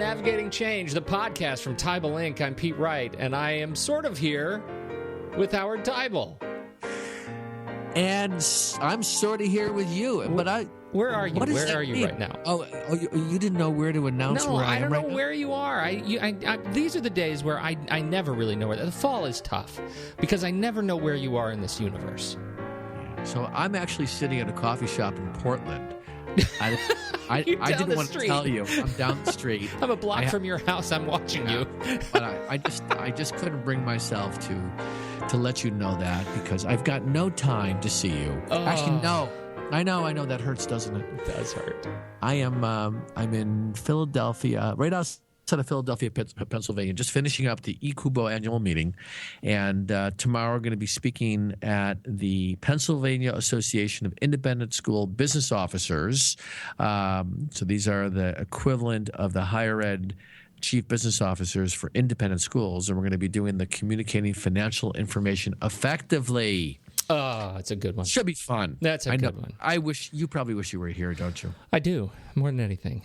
Navigating Change, the podcast from Teibel Inc. I'm Pete Wright, and I am sort of here with Howard Teibel. And I'm sort of here with you, but Where are you? Where are you right now? Oh, you didn't know where to announce where I am right now? I don't know where you are. These are the days where I never really know where. The fall is tough because I never know where you are in this universe. So I'm actually sitting at a coffee shop in Portland. I didn't want to tell you. I'm down the street. I'm a block from your house. I'm watching you. But I just couldn't bring myself to let you know that because I've got no time to see you. Oh. Actually, no. I know that hurts, doesn't it? It does hurt. I'm in Philadelphia, right outside of Philadelphia, Pennsylvania, just finishing up the eCubo annual meeting. And tomorrow we're going to be speaking at the Pennsylvania Association of Independent School Business Officers. So these are the equivalent of the higher ed chief business officers for independent schools. And we're going to be doing the Communicating Financial Information Effectively. Oh, it's a good one. Should be fun. That's a good one. You probably wish you were here, don't you? I do, more than anything.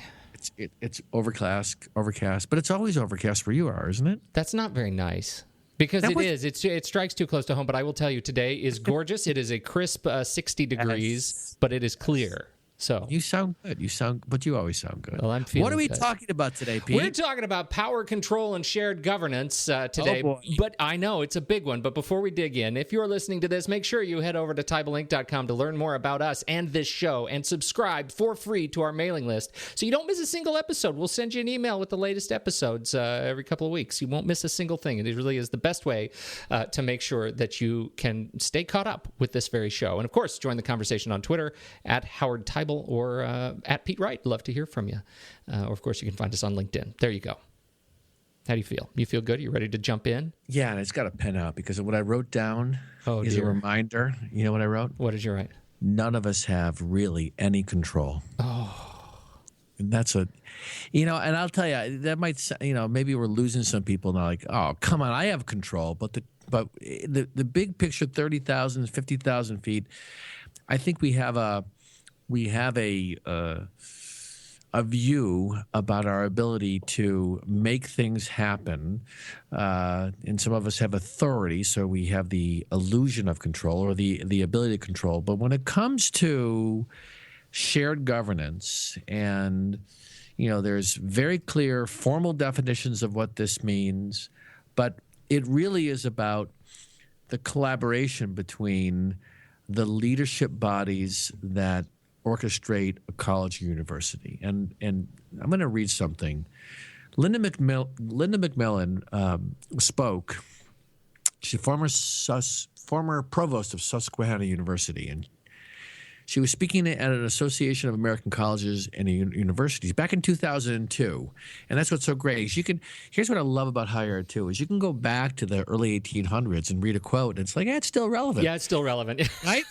It's overcast, but it's always overcast where you are, isn't it? That's not very nice. Because it strikes too close to home. But I will tell you, today is gorgeous. It is a crisp 60 degrees, but it is clear. So you sound good. But you always sound good. Well, I'm feeling What are we good. talking about today, Pete? We're talking about power control and shared governance today. Oh, boy. But I know it's a big one. But before we dig in, if you're listening to this, make sure you head over to TeibelInc.com to learn more about us and this show and subscribe for free to our mailing list so you don't miss a single episode. We'll send you an email with the latest episodes every couple of weeks. You won't miss a single thing. It really is the best way to make sure that you can stay caught up with this very show. And, of course, join the conversation on Twitter at Howard Teibel or at Pete Wright. Love to hear from you. Or, of course, you can find us on LinkedIn. There you go. How do you feel? You feel good? You ready to jump in? Yeah, and it's got a pen out because what I wrote down is a reminder. You know what I wrote? What did you write? None of us have really any control. Oh. And that's and I'll tell you, that might, maybe we're losing some people now, like, oh, come on, I have control. But the big picture, 30,000, 50,000 feet, I think we have a view about our ability to make things happen, and some of us have authority, so we have the illusion of control or the ability to control. But when it comes to shared governance, and there's very clear formal definitions of what this means, but it really is about the collaboration between the leadership bodies that orchestrate a college or university. And I'm going to read something. Linda McMillan spoke. She's a former provost of Susquehanna University, and she was speaking at an Association of American Colleges and Universities back in 2002. And that's what's so great. Here's what I love about higher ed, too, is you can go back to the early 1800s and read a quote, and it's like, it's still relevant. Yeah, it's still relevant. Right?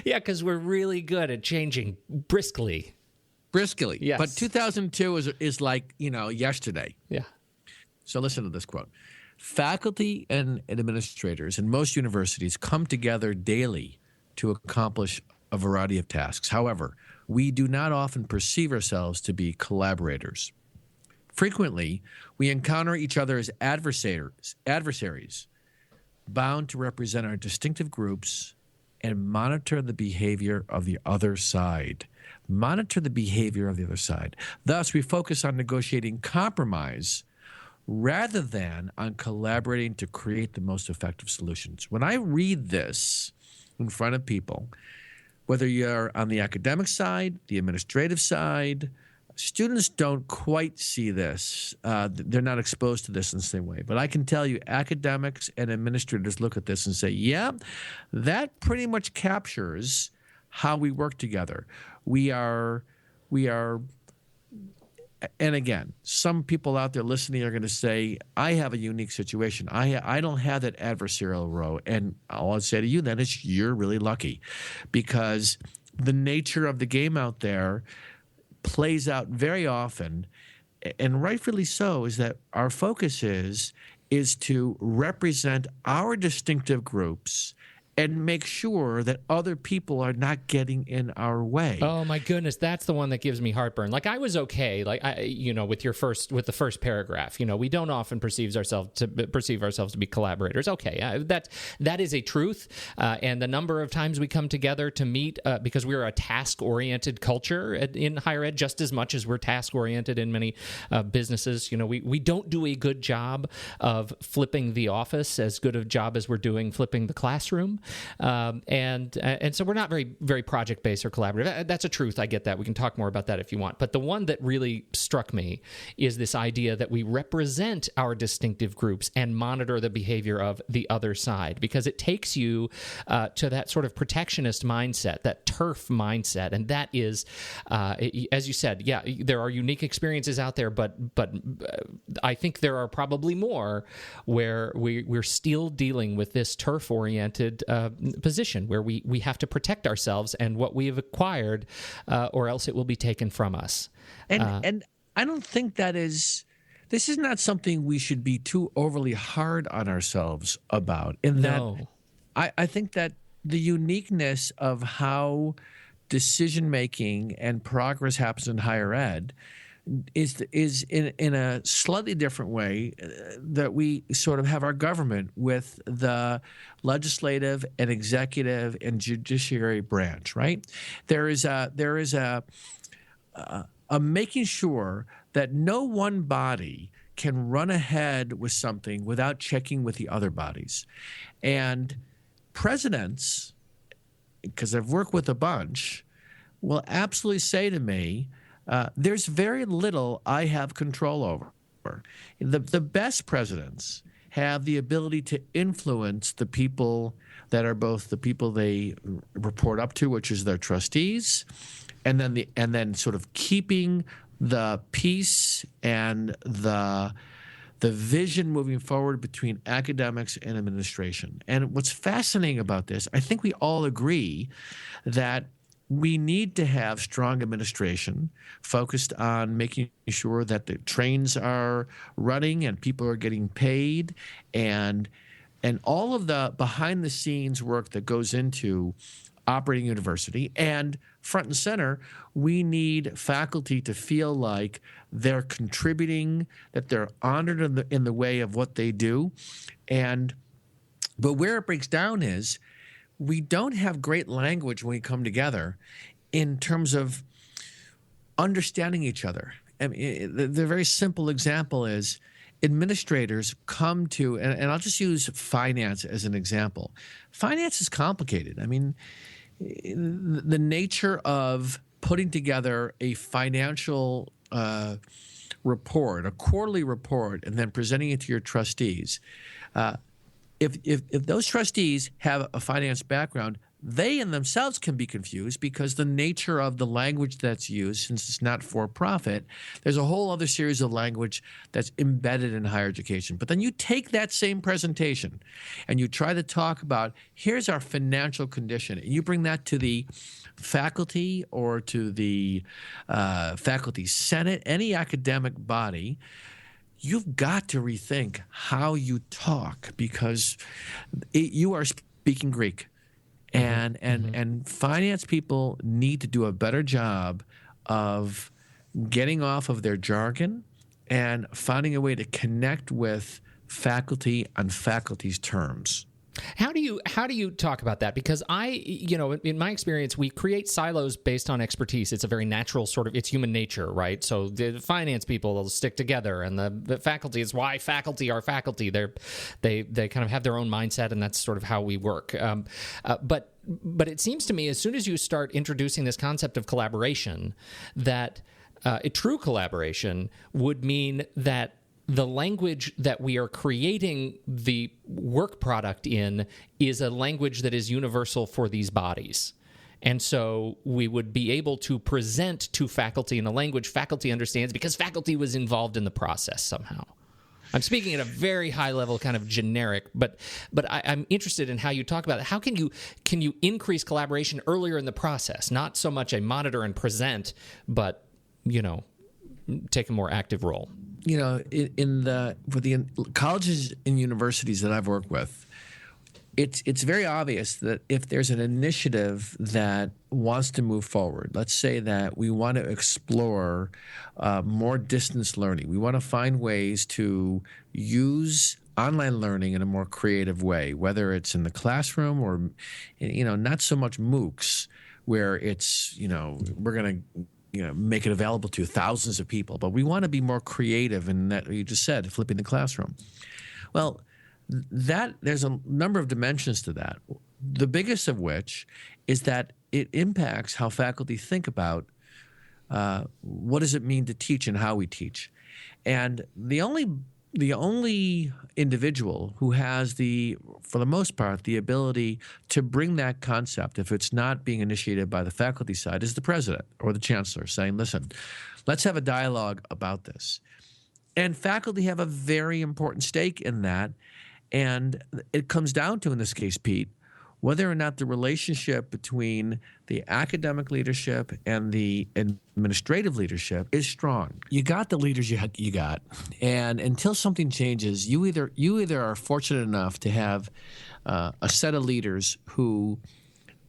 Yeah, because we're really good at changing briskly. Yes. But 2002 is like, yesterday. Yeah. So listen to this quote. Faculty and administrators in most universities come together daily to accomplish a variety of tasks. However, we do not often perceive ourselves to be collaborators. Frequently, we encounter each other as adversaries, bound to represent our distinctive groups and monitor the behavior of the other side. Thus, we focus on negotiating compromise rather than on collaborating to create the most effective solutions. When I read this in front of people, whether you're on the academic side, the administrative side, students don't quite see this. They're not exposed to this in the same way. But I can tell you, academics and administrators look at this and say, yeah, that pretty much captures how we work together. We are, and again, some people out there listening are going to say, I have a unique situation. I don't have that adversarial role. And all I'd say to you then is you're really lucky, because the nature of the game out there plays out very often, and rightfully so, is that our focus is to represent our distinctive groups and make sure that other people are not getting in our way. Oh my goodness, that's the one that gives me heartburn. Like I was okay, like with the first paragraph. We don't often perceive ourselves to be collaborators. Okay, that is a truth, and the number of times we come together to meet because we're a task-oriented culture in higher ed, just as much as we're task-oriented in many businesses. We don't do a good job of flipping the office as good a job as we're doing flipping the classroom. And so we're not very, very project-based or collaborative. That's a truth. I get that. We can talk more about that if you want. But the one that really struck me is this idea that we represent our distinctive groups and monitor the behavior of the other side, because it takes you to that sort of protectionist mindset, that turf mindset. And that is, as you said, yeah, there are unique experiences out there, but I think there are probably more where we're still dealing with this turf-oriented position where we have to protect ourselves and what we have acquired, or else it will be taken from us. And I don't think this is not something we should be too overly hard on ourselves about. I think that the uniqueness of how decision-making and progress happens in higher ed is in a slightly different way that we sort of have our government with the legislative and executive and judiciary branch, right? There is a making sure that no one body can run ahead with something without checking with the other bodies. And presidents, because I've worked with a bunch, will absolutely say to me, there's very little I have control over. The best presidents have the ability to influence the people that are both the people they report up to, which is their trustees, and then sort of keeping the peace and the vision moving forward between academics and administration. And what's fascinating about this, I think we all agree that we need to have strong administration focused on making sure that the trains are running and people are getting paid, and all of the behind-the-scenes work that goes into operating university. And front and center, we need faculty to feel like they're contributing, that they're honored in the way of what they do. But where it breaks down is we don't have great language when we come together in terms of understanding each other. I mean, the very simple example is administrators come to, and I'll just use finance as an example. Finance is complicated. I mean, the nature of putting together a financial report, a quarterly report, and then presenting it to your trustees. If those trustees have a finance background, they in themselves can be confused because the nature of the language that's used, since it's not for profit, there's a whole other series of language that's embedded in higher education. But then you take that same presentation and you try to talk about, here's our financial condition, and you bring that to the faculty or to the faculty senate, any academic body. You've got to rethink how you talk because you are speaking Greek. And finance people need to do a better job of getting off of their jargon and finding a way to connect with faculty on faculty's terms. How do you talk about that? Because in my experience, we create silos based on expertise. It's a very natural sort of, it's human nature, right? So the finance people will stick together, and the faculty is why faculty are faculty. They kind of have their own mindset, and that's sort of how we work. But it seems to me, as soon as you start introducing this concept of collaboration, that a true collaboration would mean that the language that we are creating the work product in is a language that is universal for these bodies. And so we would be able to present to faculty in a language faculty understands because faculty was involved in the process somehow. I'm speaking at a very high level, kind of generic, but I'm interested in how you talk about it. How can you increase collaboration earlier in the process? Not so much a monitor and present, but, take a more active role. For the colleges and universities that I've worked with, it's very obvious that if there's an initiative that wants to move forward, let's say that we want to explore more distance learning, we want to find ways to use online learning in a more creative way, whether it's in the classroom or, not so much MOOCs, where it's, we're going to make it available to thousands of people, but we want to be more creative in that you just said, flipping the classroom. Well, there's a number of dimensions to that. The biggest of which is that it impacts how faculty think about what does it mean to teach and how we teach. And the only individual who has for the most part, the ability to bring that concept, if it's not being initiated by the faculty side, is the president or the chancellor saying, listen, let's have a dialogue about this. And faculty have a very important stake in that. And it comes down to, in this case, Pete, whether or not the relationship between the academic leadership and the administrative leadership is strong. You got the leaders you got, and until something changes, you either are fortunate enough to have a set of leaders who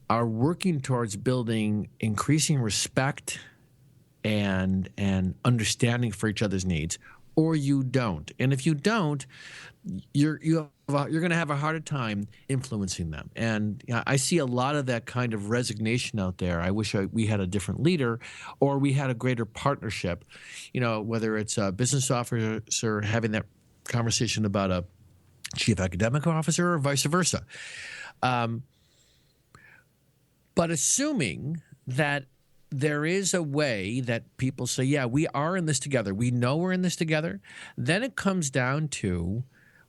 are working towards building increasing respect and understanding for each other's needs, or you don't. And if you don't, you're going to have a harder time influencing them. And I see a lot of that kind of resignation out there. I wish we had a different leader, or we had a greater partnership, whether it's a business officer having that conversation about a chief academic officer or vice versa. But assuming that there is a way that people say, yeah, we are in this together, we know we're in this together, then it comes down to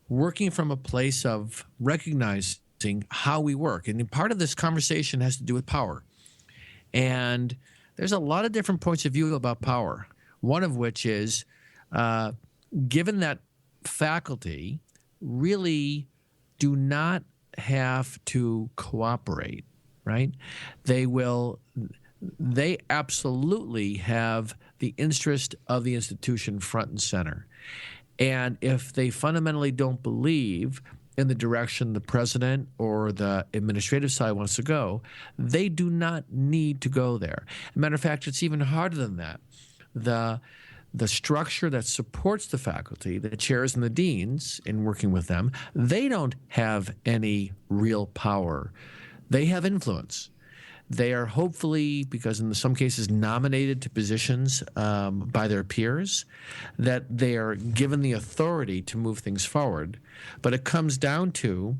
working from a place of recognizing how we work. And part of this conversation has to do with power. And there's a lot of different points of view about power, one of which is given that faculty really do not have to cooperate, right? They absolutely have the interest of the institution front and center. And if they fundamentally don't believe in the direction the president or the administrative side wants to go, they do not need to go there. As a matter of fact, it's even harder than that. The structure that supports the faculty, the chairs and the deans in working with them, they don't have any real power. They have influence. They are hopefully, because in some cases nominated to positions by their peers, that they are given the authority to move things forward. But it comes down to,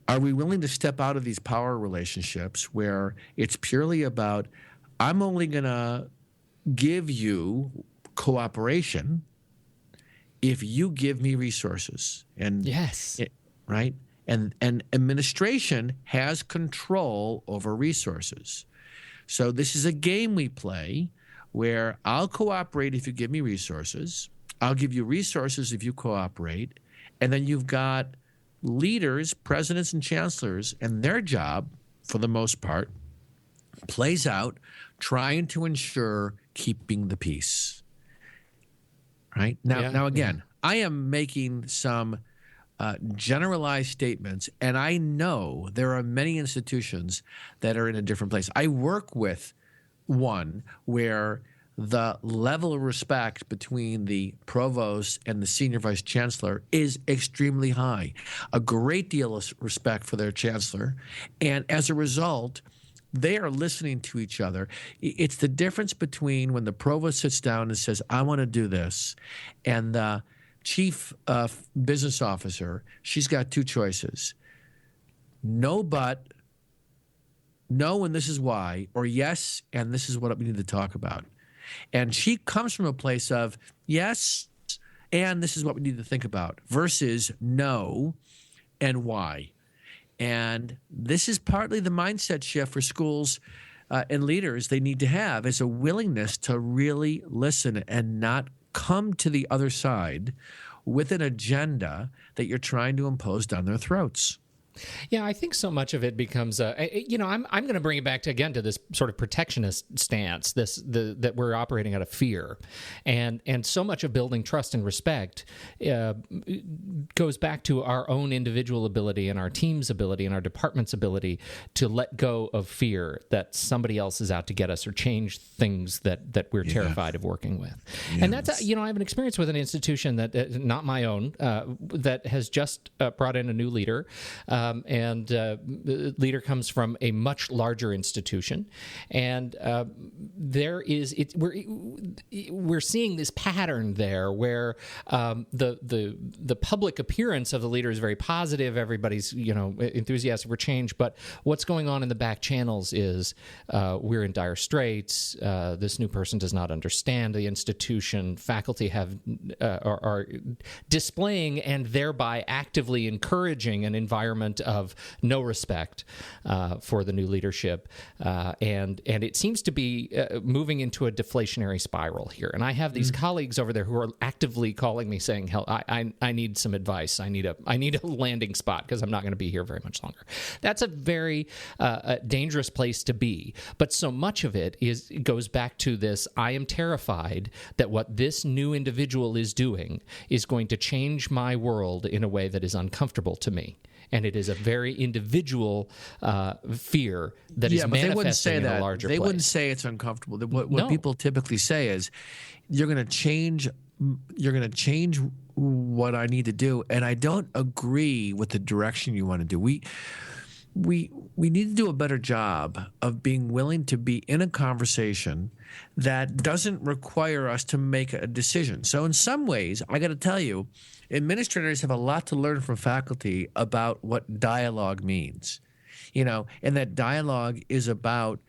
are we willing to step out of these power relationships where it's purely about, I'm only going to give you cooperation if you give me resources. And yes. Right? And administration has control over resources. So this is a game we play where I'll cooperate if you give me resources. I'll give you resources if you cooperate. And then you've got leaders, presidents and chancellors, and their job, for the most part, plays out trying to ensure keeping the peace. Right? Now again, I am making some generalized statements, and I know there are many institutions that are in a different place. I work with one where the level of respect between the provost and the senior vice chancellor is extremely high, a great deal of respect for their chancellor, and as a result, they are listening to each other. It's the difference between when the provost sits down and says, I want to do this, and the chief business officer, she's got two choices. No, but, no, and this is why, or yes, and this is what we need to talk about. And she comes from a place of yes, and this is what we need to think about, versus no, and why. And this is partly the mindset shift for schools and leaders they need to have, is a willingness to really listen and not come to the other side with an agenda that you're trying to impose down their throats. Yeah, I think so much of it becomes, I'm going to bring it back to this sort of protectionist stance, that we're operating out of fear, and so much of building trust and respect goes back to our own individual ability and our team's ability and our department's ability to let go of fear that somebody else is out to get us or change things that we're terrified of working with. Yeah. And that's, I have an experience with an institution that, not my own, that has just brought in a new leader. And the leader comes from a much larger institution, and we're seeing this pattern there where the public appearance of the leader is very positive. Everybody's enthusiastic for change, but what's going on in the back channels is we're in dire straits. This new person does not understand the institution. Faculty are displaying and thereby actively encouraging an environment of no respect for the new leadership, and it seems to be moving into a deflationary spiral here. And I have these colleagues over there who are actively calling me saying, "Hell, I need some advice. I need a landing spot because I'm not going to be here very much longer." That's a very dangerous place to be. But so much of it goes back to this: I am terrified that what this new individual is doing is going to change my world in a way that is uncomfortable to me. And it is a very individual fear that is manifesting in a larger place. They wouldn't say it's uncomfortable. What people typically say is, "You're going to change what I need to do," and I don't agree with the direction you want to do. We need to do a better job of being willing to be in a conversation that doesn't require us to make a decision. So in some ways, I got to tell you, administrators have a lot to learn from faculty about what dialogue means. And that dialogue is about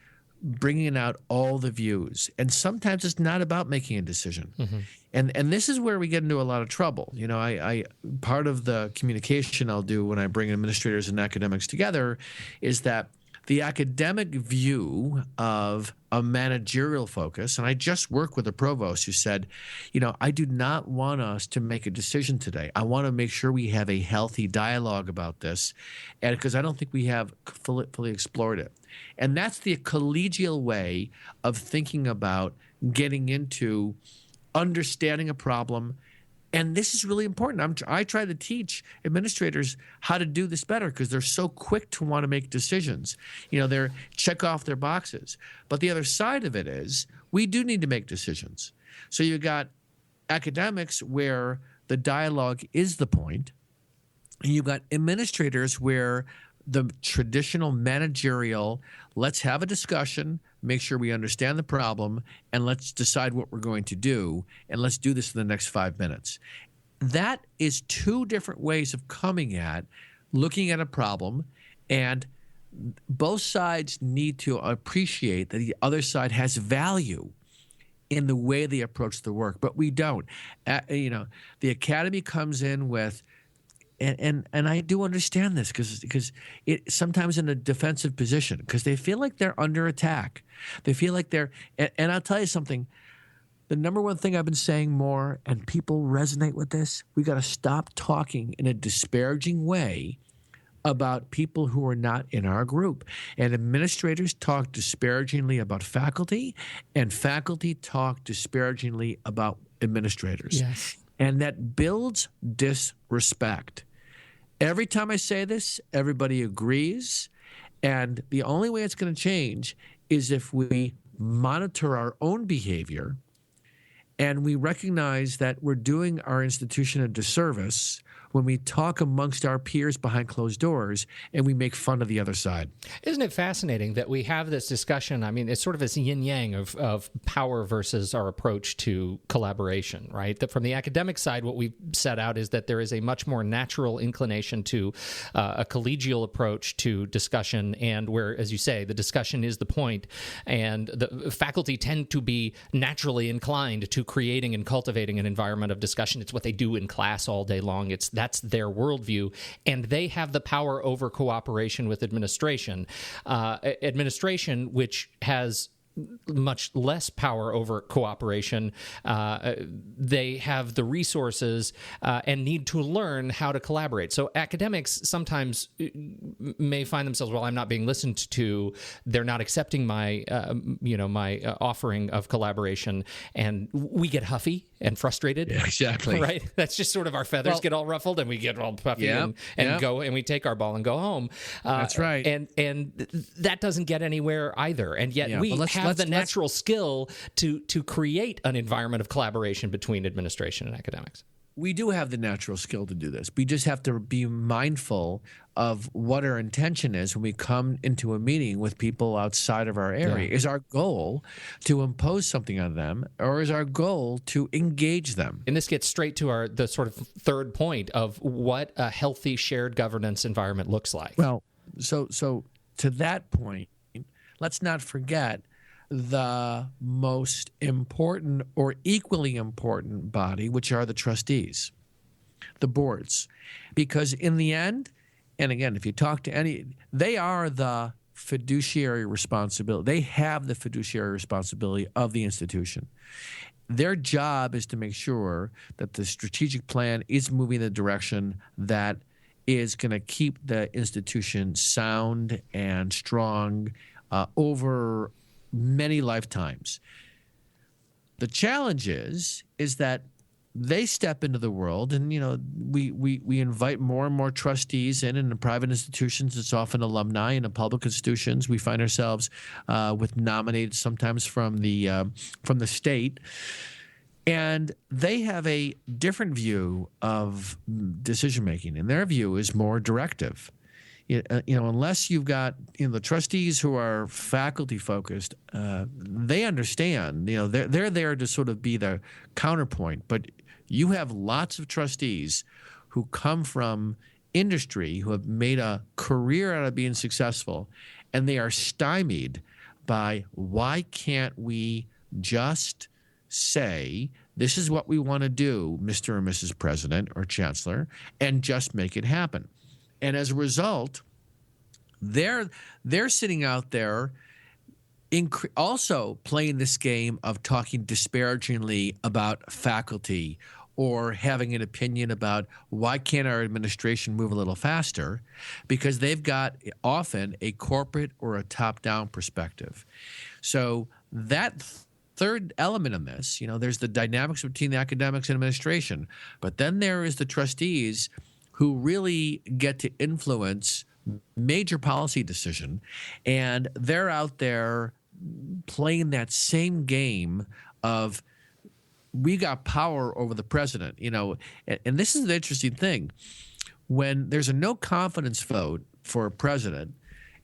bringing out all the views. And sometimes it's not about making a decision. Mm-hmm. And this is where we get into a lot of trouble. I part of the communication I'll do when I bring administrators and academics together is that the academic view of a managerial focus, and I just worked with a provost who said, I do not want us to make a decision today. I want to make sure we have a healthy dialogue about this, and because I don't think we have fully explored it. And that's the collegial way of thinking about getting into understanding a problem. And this is really important. I try to teach administrators how to do this better because they're so quick to want to make decisions. They're check off their boxes. But the other side of it is we do need to make decisions. So you've got academics where the dialogue is the point, and you've got administrators where the traditional managerial, let's have a discussion, make sure we understand the problem, and let's decide what we're going to do, and let's do this in the next 5 minutes. That is two different ways of coming at looking at a problem, and both sides need to appreciate that the other side has value in the way they approach the work, but we don't. The academy comes in with, and I do understand this because it sometimes in a defensive position because they feel like they're under attack. They feel like and I'll tell you something. The number one thing I've been saying more, and people resonate with this, we got to stop talking in a disparaging way about people who are not in our group. And administrators talk disparagingly about faculty, and faculty talk disparagingly about administrators. Yes. And that builds disrespect. Every time I say this, everybody agrees. And the only way it's going to change is if we monitor our own behavior and we recognize that we're doing our institution a disservice when we talk amongst our peers behind closed doors and we make fun of the other side. Isn't it fascinating that we have this discussion? I mean, it's sort of this yin-yang of power versus our approach to collaboration, right? That from the academic side, what we've set out is that there is a much more natural inclination to a collegial approach to discussion, and where, as you say, the discussion is the point, and the faculty tend to be naturally inclined to creating and cultivating an environment of discussion. It's what they do in class all day long. That's their worldview, and they have the power over cooperation with administration. Administration, which has much less power over cooperation. They have the resources and need to learn how to collaborate. So academics sometimes may find themselves, well, I'm not being listened to. They're not accepting my, my offering of collaboration, and we get huffy and frustrated. Yeah, exactly. Right. That's just sort of our feathers get all ruffled, and we get all puffy and go, and we take our ball and go home. That's right. And that doesn't get anywhere either. And yet we have the natural skill to create an environment of collaboration between administration and academics. We do have the natural skill to do this. We just have to be mindful of what our intention is when we come into a meeting with people outside of our area. Yeah. Is our goal to impose something on them, or is our goal to engage them? And this gets straight to the sort of third point of what a healthy shared governance environment looks like. Well, so to that point, let's not forget the most important or equally important body, which are the trustees, the boards. Because in the end, and again, if you talk to they are the fiduciary responsibility. They have the fiduciary responsibility of the institution. Their job is to make sure that the strategic plan is moving in the direction that is going to keep the institution sound and strong over many lifetimes. The challenge is that they step into the world, and we invite more and more trustees in the private institutions. It's often alumni. In the public institutions, we find ourselves with nominated sometimes from the state, and they have a different view of decision making, and their view is more directive. Unless you've got the trustees who are faculty focused, they understand. They're there to sort of be the counterpoint. But you have lots of trustees who come from industry, who have made a career out of being successful, and they are stymied by, why can't we just say, this is what we want to do, Mr. or Mrs. President or Chancellor, and just make it happen. And as a result, they're sitting out there also playing this game of talking disparagingly about faculty, or having an opinion about why can't our administration move a little faster, because they've got often a corporate or a top-down perspective. So that third element of this, there's the dynamics between the academics and administration, but then there is the trustees who really get to influence major policy decision, and they're out there playing that same game of, we got power over the president, and this is the interesting thing. When there's a no confidence vote for a president,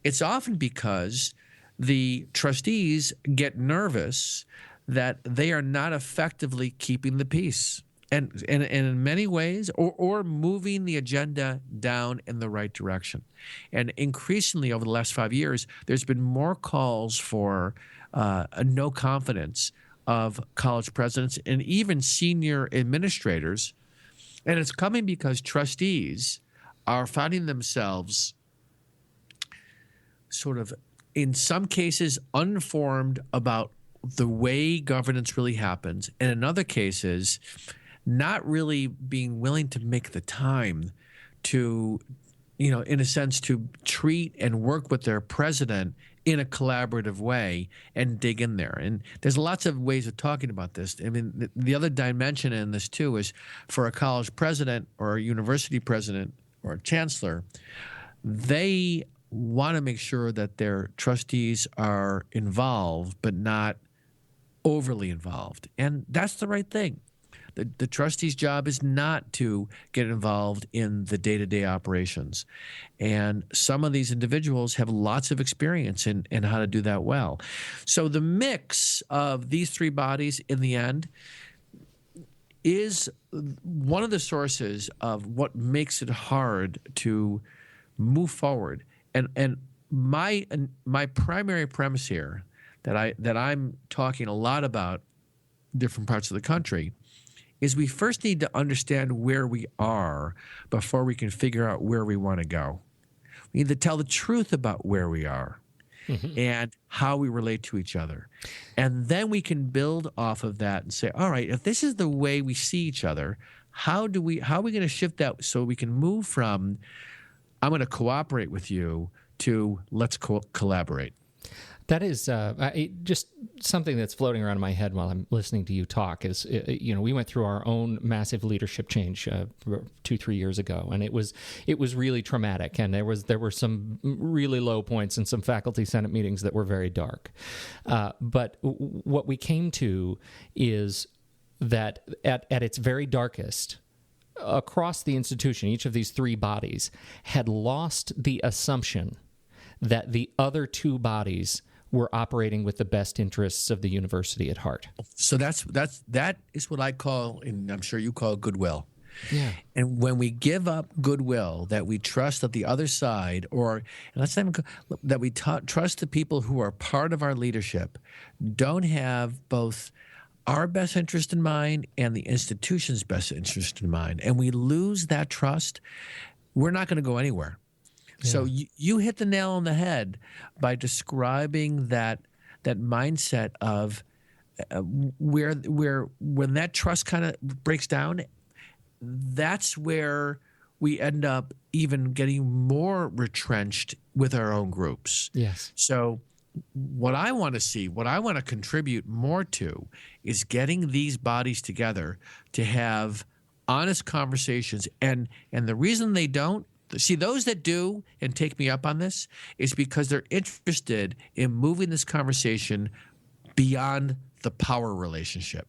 it's often because the trustees get nervous that they are not effectively keeping the peace. And in many ways, or moving the agenda down in the right direction. And increasingly over the last 5 years, there's been more calls for a no confidence of college presidents and even senior administrators. And it's coming because trustees are finding themselves sort of, in some cases, uninformed about the way governance really happens, and in other cases, not really being willing to make the time to, in a sense, to treat and work with their president in a collaborative way and dig in there. And there's lots of ways of talking about this. I mean, the other dimension in this, too, is for a college president or a university president or a chancellor, they want to make sure that their trustees are involved, but not overly involved. And that's the right thing. The trustee's job is not to get involved in the day-to-day operations. And some of these individuals have lots of experience in how to do that well. So the mix of these three bodies in the end is one of the sources of what makes it hard to move forward. And my primary premise here that I'm talking a lot about different parts of the country is we first need to understand where we are before we can figure out where we want to go. We need to tell the truth about where we are. and how we relate to each other. And then we can build off of that and say, all right, if this is the way we see each other, how are we going to shift that so we can move from I'm going to cooperate with you to let's collaborate? That is just something that's floating around in my head while I'm listening to you talk. Is we went through our own massive leadership change 2-3 years ago, and it was really traumatic. And there were some really low points in some faculty senate meetings that were very dark. But what we came to is that at its very darkest, across the institution, each of these three bodies had lost the assumption that the other two bodies were operating with the best interests of the university at heart. So that is what I call, and I'm sure you call, goodwill. Yeah. And when we give up goodwill, that we trust that the other side, that we trust the people who are part of our leadership, don't have both our best interest in mind and the institution's best interest in mind, and we lose that trust, we're not going to go anywhere. Yeah. So you hit the nail on the head by describing that mindset of where when that trust kind of breaks down, that's where we end up even getting more retrenched with our own groups. Yes. So what I want to see, what I want to contribute more to, is getting these bodies together to have honest conversations. And the reason they don't, see, those that do and take me up on this is because they're interested in moving this conversation beyond the power relationship.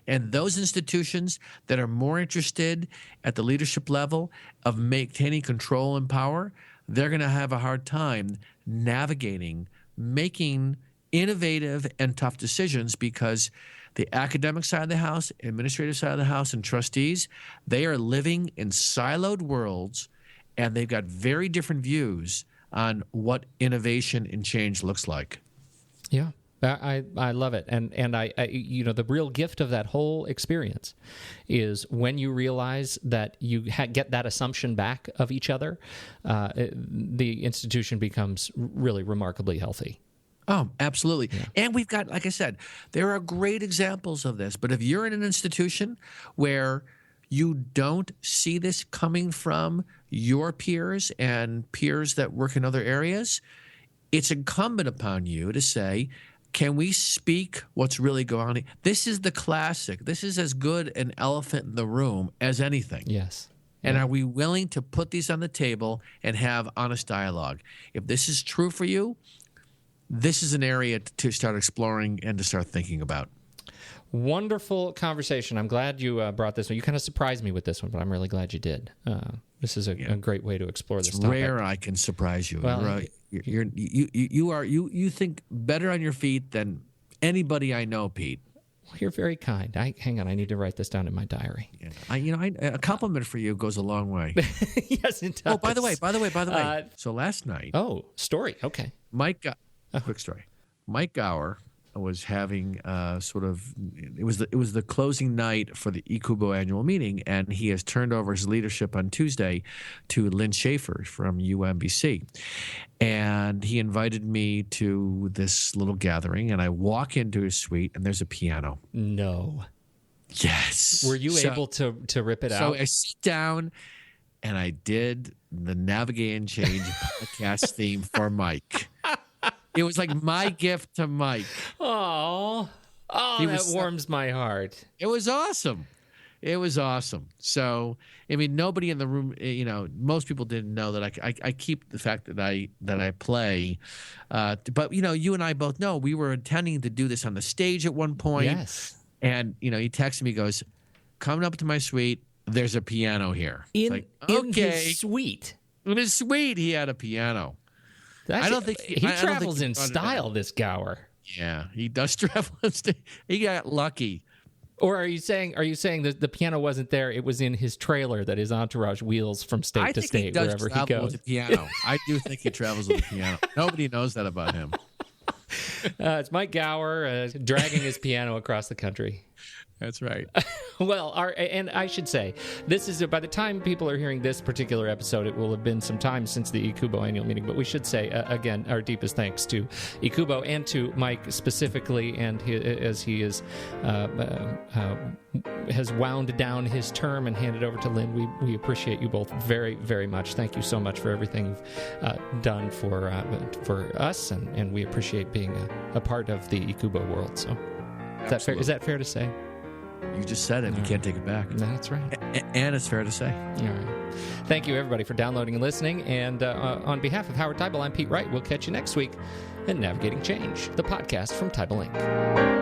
And those institutions that are more interested at the leadership level of maintaining control and power, they're going to have a hard time navigating, making innovative and tough decisions, because the academic side of the house, administrative side of the house, and trustees, they are living in siloed worlds, and they've got very different views on what innovation and change looks like. Yeah. I love it, and I the real gift of that whole experience is when you realize that you get that assumption back of each other, the institution becomes really remarkably healthy. Oh, absolutely. Yeah. And we've got, like I said, there are great examples of this. But if you're in an institution where you don't see this coming from your peers and peers that work in other areas, it's incumbent upon you to say, can we speak what's really going on? This is the classic. This is as good an elephant in the room as anything. Yes. And are we willing to put these on the table and have honest dialogue? If this is true for you, this is an area to start exploring and to start thinking about. Wonderful conversation. I'm glad you brought this one. You kind of surprised me with this one, but I'm really glad you did. This is a great way to explore this topic. It's rare I can surprise you. Well, you think better on your feet than anybody I know, Pete. Well, you're very kind. Hang on, I need to write this down in my diary. Yeah. A compliment for you goes a long way. Yes, it does. Oh, by the way. So last night. Oh, story. Okay. Quick story. Mike Gower was having it was the closing night for the eCubo annual meeting, and he has turned over his leadership on Tuesday to Lynn Schaefer from UMBC. And he invited me to this little gathering, and I walk into his suite, and there's a piano. No. Yes. Were you able to rip it out? So I sit down, and I did the Navigate and Change podcast theme for Mike. It was like my gift to Mike. Oh, that warms my heart. It was awesome. So, I mean, nobody in the room, most people didn't know that I keep the fact that I play. But, you and I both know we were intending to do this on the stage at one point. Yes. And, he texted me, goes, coming up to my suite, there's a piano here. In his suite? In his suite, he had a piano. I don't think he travels in style, this Gower. Yeah, he does travel in style. He got lucky. Or are you saying that the piano wasn't there? It was in his trailer that his entourage wheels from state to state wherever he goes. With a piano. I do think he travels with a piano. Nobody knows that about him. It's Mike Gower dragging his piano across the country. That's right. Well, and I should say, this is by the time people are hearing this particular episode, it will have been some time since the Ikubo annual meeting. But we should say again our deepest thanks to Ikubo and to Mike specifically, and as he is has wound down his term and handed over to Lynn. We appreciate you both very, very much. Thank you so much for everything you've done for us, and we appreciate being a part of the Ikubo world. So, is that fair to say? You just said it. You can't take it back. That's right. And it's fair to say. All right. Thank you, everybody, for downloading and listening. And on behalf of Howard Teibel, I'm Pete Wright. We'll catch you next week in Navigating Change, the podcast from Teibel Inc.